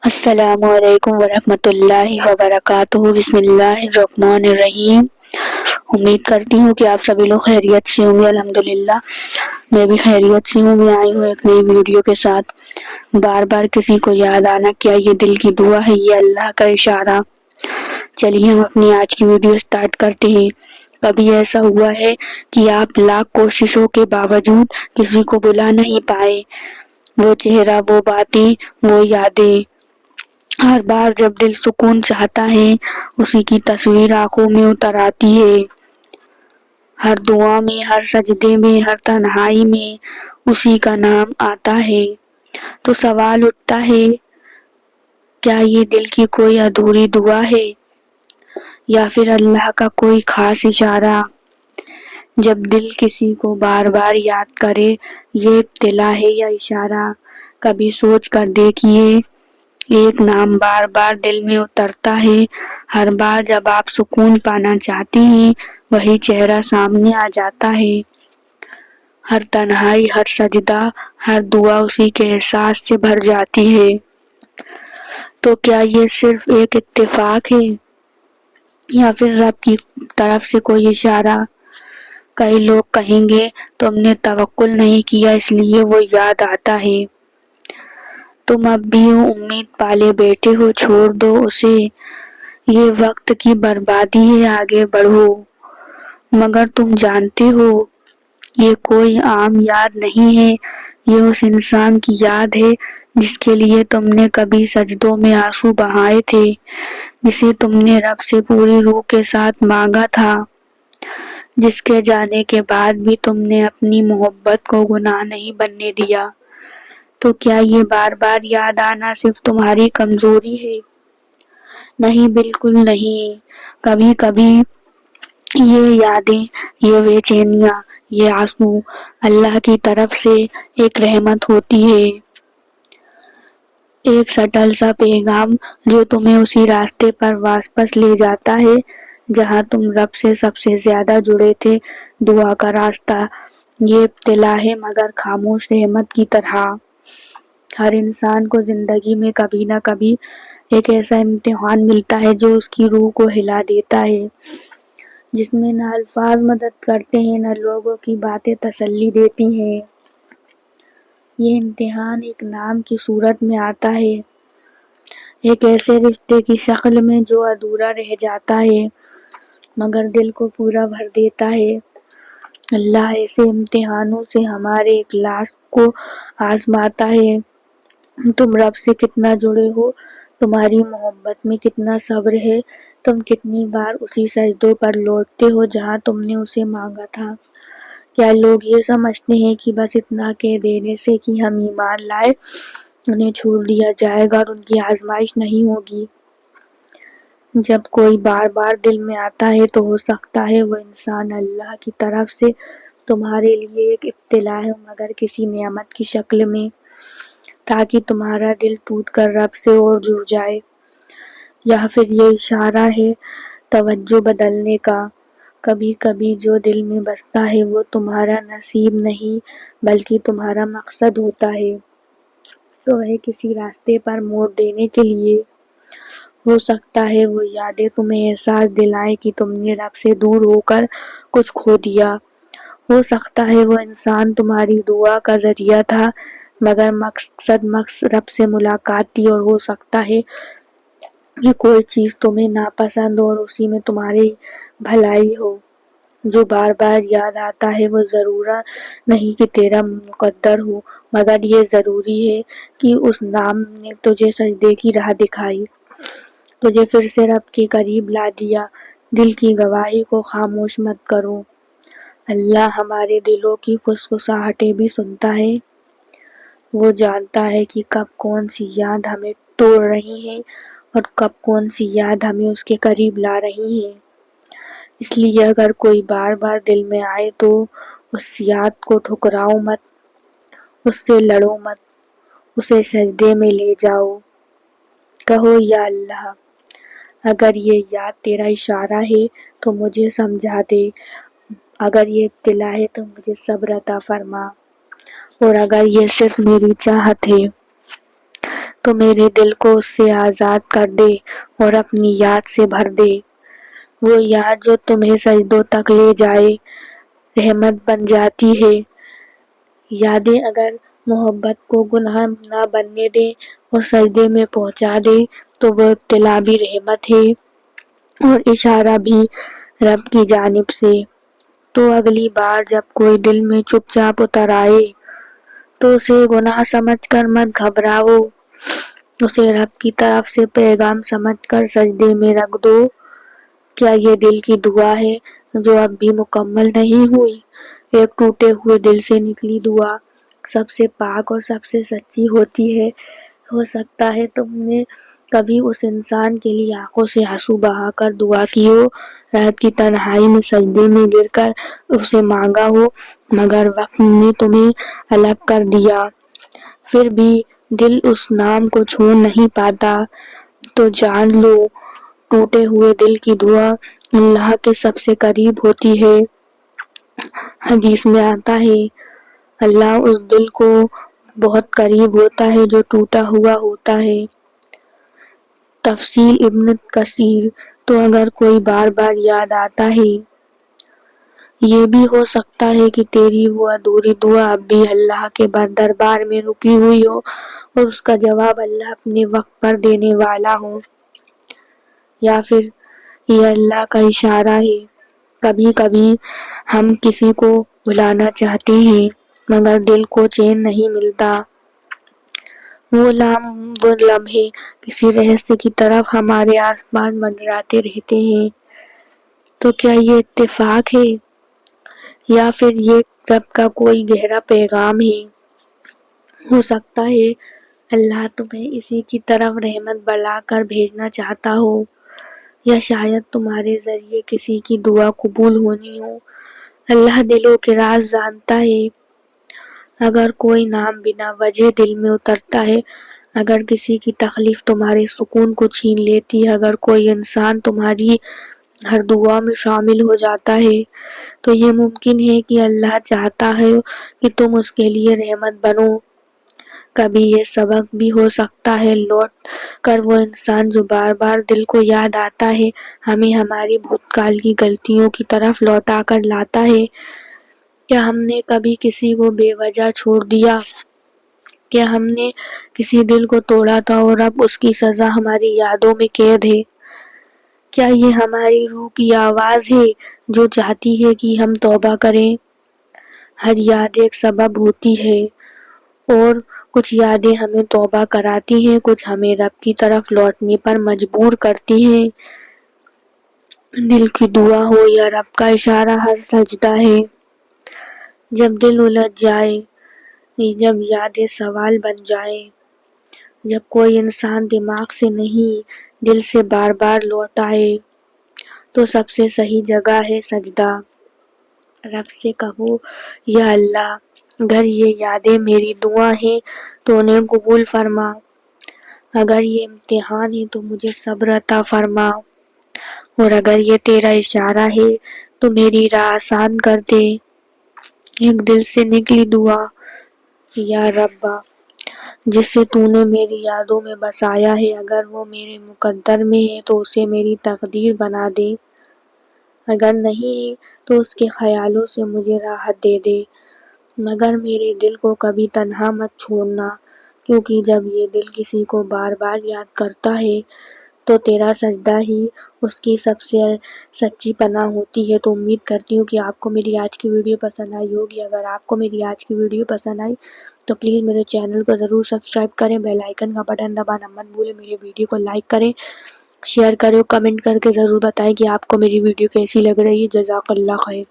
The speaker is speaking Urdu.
السلام علیکم ورحمۃ اللہ وبرکاتہ۔ بسم اللہ الرحمن الرحیم۔ امید کرتی ہوں کہ آپ سبھی لوگ خیریت سے ہوں گے۔ الحمدللہ میں بھی خیریت سے ہوں۔ میں آئی ہوں ایک نئی ویڈیو کے ساتھ۔ بار بار کسی کو یاد آنا کیا یہ دل کی دعا ہے، یہ اللہ کا اشارہ۔ چلیے ہم اپنی آج کی ویڈیو سٹارٹ کرتے ہیں۔ کبھی ایسا ہوا ہے کہ آپ لاکھ کوششوں کے باوجود کسی کو بلا نہیں پائے؟ وہ چہرہ، وہ باتیں، وہ یادیں، ہر بار جب دل سکون چاہتا ہے اسی کی تصویر آنکھوں میں اتر آتی ہے۔ ہر دعا میں، ہر سجدے میں، ہر تنہائی میں اسی کا نام آتا ہے۔ تو سوال اٹھتا ہے، کیا یہ دل کی کوئی ادھوری دعا ہے یا پھر اللہ کا کوئی خاص اشارہ؟ جب دل کسی کو بار بار یاد کرے، یہ ابتلا ہے یا اشارہ؟ کبھی سوچ کر دیکھیے، ایک نام بار بار دل میں اترتا ہے۔ ہر بار جب آپ سکون پانا چاہتے ہیں وہی چہرہ سامنے آ جاتا ہے۔ ہر تنہائی، ہر سجدہ، ہر دعا اسی کے احساس سے بھر جاتی ہے۔ تو کیا یہ صرف ایک اتفاق ہے یا پھر رب کی طرف سے کوئی اشارہ؟ کئی لوگ کہیں گے تم نے توکل نہیں کیا اس لیے وہ یاد آتا ہے۔ تم اب بھی امید پالے بیٹھے ہو، چھوڑ دو اسے، یہ وقت کی بربادی ہے، آگے بڑھو۔ مگر تم جانتے ہو یہ کوئی عام یاد نہیں ہے، یہ اس انسان کی یاد ہے جس کے لیے تم نے کبھی سجدوں میں آنسو بہائے تھے، جسے تم نے رب سے پوری روح کے ساتھ مانگا تھا، جس کے جانے کے بعد بھی تم نے اپنی محبت کو گناہ نہیں بننے دیا۔ تو کیا یہ بار بار یاد آنا صرف تمہاری کمزوری ہے؟ نہیں، بالکل نہیں۔ کبھی کبھی یہ یادیں، یہ بے چینیاں، یہ آنسو اللہ کی طرف سے ایک رحمت ہوتی ہے، ایک سٹل سا پیغام جو تمہیں اسی راستے پر واپس لے جاتا ہے جہاں تم رب سے سب سے زیادہ جڑے تھے۔ دعا کا راستہ یہ ابتلا ہے مگر خاموش رحمت کی طرح۔ ہر انسان کو زندگی میں کبھی نہ کبھی ایک ایسا امتحان ملتا ہے جو اس کی روح کو ہلا دیتا ہے، جس میں نہ الفاظ مدد کرتے ہیں نہ لوگوں کی باتیں تسلی دیتی ہیں۔ یہ امتحان ایک نام کی صورت میں آتا ہے، ایک ایسے رشتے کی شکل میں جو ادھورا رہ جاتا ہے مگر دل کو پورا بھر دیتا ہے۔ اللہ ایسے امتحانوں سے ہمارے اخلاص کو آزماتا ہے۔ تم رب سے کتنا جڑے ہو، تمہاری محبت میں کتنا صبر ہے، تم کتنی بار اسی سجدوں پر لوٹتے ہو جہاں تم نے اسے مانگا تھا۔ کیا لوگ یہ سمجھتے ہیں کہ بس اتنا کہہ دینے سے کہ ہم ایمان لائے انہیں چھوڑ دیا جائے گا اور ان کی آزمائش نہیں ہوگی؟ جب کوئی بار بار دل میں آتا ہے تو ہو سکتا ہے وہ انسان اللہ کی طرف سے تمہارے لیے ایک ابتلا ہے مگر کسی نعمت کی شکل میں، تاکہ تمہارا دل ٹوٹ کر رب سے اور جڑ جائے۔ یا پھر یہ اشارہ ہے توجہ بدلنے کا۔ کبھی کبھی جو دل میں بستا ہے وہ تمہارا نصیب نہیں بلکہ تمہارا مقصد ہوتا ہے، تو وہ کسی راستے پر موڑ دینے کے لیے۔ ہو سکتا ہے وہ یادیں تمہیں احساس دلائیں کہ تم نے رب سے دور ہو کر کچھ کھو دیا۔ ہو سکتا ہے وہ انسان تمہاری دعا کا ذریعہ تھا مگر مقصد رب سے ملاقات تھی، اور ہو سکتا ہے کہ کوئی چیز تمہیں ناپسند ہو اور اسی میں تمہاری بھلائی ہو۔ جو بار بار یاد آتا ہے وہ ضروری نہیں کہ تیرا مقدر ہو، مگر یہ ضروری ہے کہ اس نام نے تجھے سجدے کی راہ دکھائی، تجھے پھر سے رب کے قریب لا دیا۔ دل کی گواہی کو خاموش مت کرو، اللہ ہمارے دلوں کی فسفساہٹیں بھی سنتا ہے۔ وہ جانتا ہے کہ کب کون سی یاد ہمیں توڑ رہی ہے اور کب کون سی یاد ہمیں اس کے قریب لا رہی ہے۔ اس لیے اگر کوئی بار بار دل میں آئے تو اس یاد کو ٹھکراؤ مت، اس سے لڑو مت، اسے سجدے میں لے جاؤ۔ کہو، یا اللہ اگر یہ یاد تیرا اشارہ ہے تو مجھے سمجھا دے، اگر یہ ابتلا ہے تو مجھے صبر عطا فرما، اور اگر یہ صرف میری چاہت ہے تو میرے دل کو اس سے آزاد کر دے اور اپنی یاد سے بھر دے، وہ یاد جو تمہیں سجدوں تک لے جائے، رحمت بن جاتی ہے۔ یادیں اگر محبت کو گناہ نہ بننے دے اور سجدے میں پہنچا دے تو وہ ابتلا بھی رحمت ہے اور اشارہ بھی رب کی جانب سے۔ تو اگلی بار جب کوئی دل میں چپ چاپ اتر آئے تو اسے گناہ سمجھ کر مت گھبراؤ، اسے رب کی طرف سے پیغام سمجھ کر سجدے میں رکھ دو۔ کیا یہ دل کی دعا ہے جو اب بھی مکمل نہیں ہوئی؟ ایک ٹوٹے ہوئے دل سے نکلی دعا سب سے پاک اور سب سے سچی ہوتی ہے۔ ہو سکتا ہے تم نے کبھی اس انسان کے لیے آنکھوں سے آنسو بہا کر دعا کی ہو، رات کی تنہائی میں سجدے میں گر کر اسے مانگا ہو، مگر وقت نے تمہیں الگ کر دیا، پھر بھی دل اس نام کو چھوڑ نہیں پاتا۔ تو جان لو، ٹوٹے ہوئے دل کی دعا اللہ کے سب سے قریب ہوتی ہے۔ حدیث میں آتا ہے اللہ اس دل کو بہت قریب ہوتا ہے جو ٹوٹا ہوا ہوتا ہے۔ تفصیل ابن کثیر۔ تو اگر کوئی بار بار یاد آتا ہے، یہ بھی ہو سکتا ہے کہ تیری وہ ادھوری دعا اب بھی اللہ کے دربار میں رکی ہوئی ہو اور اس کا جواب اللہ اپنے وقت پر دینے والا ہو، یا پھر یہ اللہ کا اشارہ ہے۔ کبھی کبھی ہم کسی کو بلانا چاہتے ہیں مگر دل کو چین نہیں ملتا، وہ لمحے کسی رہسیہ کی طرف ہمارے آس پاس منڈراتے رہتے ہیں۔ تو کیا یہ اتفاق ہے یا پھر یہ رب کا کوئی گہرا پیغام ہے؟ ہو سکتا ہے اللہ تمہیں اسی کی طرف رحمت بڑھا کر بھیجنا چاہتا ہو، یا شاید تمہارے ذریعے کسی کی دعا قبول ہونی ہو۔ اللہ دلوں کے راز جانتا ہے۔ اگر کوئی نام بنا وجہ دل میں اترتا ہے، اگر کسی کی تکلیف تمہارے سکون کو چھین لیتی ہے، اگر کوئی انسان تمہاری ہر دعا میں شامل ہو جاتا ہے، تو یہ ممکن ہے کہ اللہ چاہتا ہے کہ تم اس کے لیے رحمت بنو۔ کبھی یہ سبق بھی ہو سکتا ہے لوٹ کر وہ انسان جو بار بار دل کو یاد آتا ہے، ہمیں ہماری بھوتکال کی غلطیوں کی طرف لوٹا کر لاتا ہے۔ کیا ہم نے کبھی کسی کو بے وجہ چھوڑ دیا؟ کیا ہم نے کسی دل کو توڑا تھا اور اب اس کی سزا ہماری یادوں میں قید ہے؟ کیا یہ ہماری روح کی آواز ہے جو چاہتی ہے کہ ہم توبہ کریں؟ ہر یاد ایک سبب ہوتی ہے، اور کچھ یادیں ہمیں توبہ کراتی ہیں، کچھ ہمیں رب کی طرف لوٹنے پر مجبور کرتی ہیں۔ دل کی دعا ہو یا رب کا اشارہ، ہر سجدہ ہے۔ جب دل الجھ جائے، جب یادیں سوال بن جائیں، جب کوئی انسان دماغ سے نہیں دل سے بار بار لوٹ آئے، تو سب سے صحیح جگہ ہے سجدہ۔ رب سے کہو یا اللہ، اگر یہ یادیں میری دعا ہیں تو انہیں قبول فرما، اگر یہ امتحان ہے تو مجھے صبر عطا فرما، اور اگر یہ تیرا اشارہ ہے تو میری راہ آسان کر دے۔ ایک دل سے نکلی دعا، یا ربا، جسے تو نے میری یادوں میں بسایا ہے، اگر وہ میرے مقدر میں ہے تو اسے میری تقدیر بنا دے، اگر نہیں ہے تو اس کے خیالوں سے مجھے راحت دے دے، مگر میرے دل کو کبھی تنہا مت چھوڑنا، کیونکہ جب یہ دل کسی کو بار بار یاد کرتا ہے تو تیرا سجدہ ہی اس کی سب سے سچی پناہ ہوتی ہے۔ تو امید کرتی ہوں کہ آپ کو میری آج کی ویڈیو پسند آئی ہوگی۔ اگر آپ کو میری آج کی ویڈیو پسند آئی تو پلیز میرے چینل کو ضرور سبسکرائب کریں، بیل آئیکن کا بٹن دبانا مت بھولیں، میری ویڈیو کو لائک کریں، شیئر کریں، کمنٹ کر کے ضرور بتائیں کہ آپ کو میری ویڈیو کیسی لگ رہی ہے۔ جزاک اللہ خیر۔